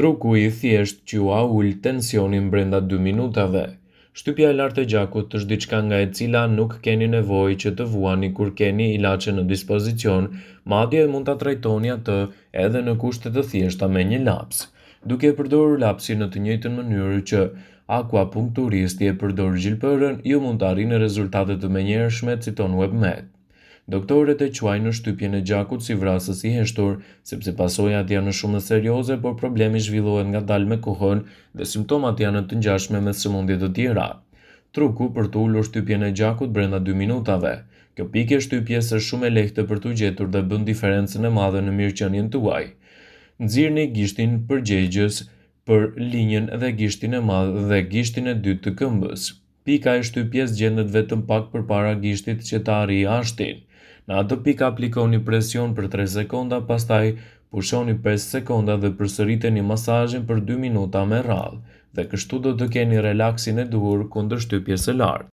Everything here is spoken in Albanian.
Truku i thjesht qua ul tensionin brenda 2 minutave. Shtypja e lartë e gjakut është diçka nga e cila nuk keni nevojë që të vuani kur keni ilaçe në dispozicion, madje mund ta trajtoni atë edhe në kushte të thjeshta me një laps. Duke e përdorur lapsin në të njëjtën mënyrë që akupunkturisti e përdor gjilpërën, ju mund të arrini rezultate të menjëhershme, citon WebMed. Doktorët e quajnë në shtypjen e gjakut si vrasës i heshtur, sepse pasojat janë shumë serioze, por problemi zhvillohet ngadalë me kohën dhe simptomat janë të ngjashme me sëmundje të tjera. Truku për të ulur shtypjen e gjakut brenda 2 minutave. Kjo pikë e shtypjes është shumë e lehtë për t'u gjetur dhe bën diferencën e madhe në mirëqenien tuaj. Nxirrni gishtin përgjegjës për linjën dhe gishtin e madh dhe gishtin e dytë të këmbës. Pika e shtypjes gjendet vetëm pak përpara gishtit që ta arrijë ashtin. Në atë pikë aplikoni presion për 3 sekonda, pastaj pushoni 5 sekonda dhe përsëriteni masazhin për 2 minuta me radhë, dhe kështu do të keni relaksin e duhur kundër shtypjes së lartë.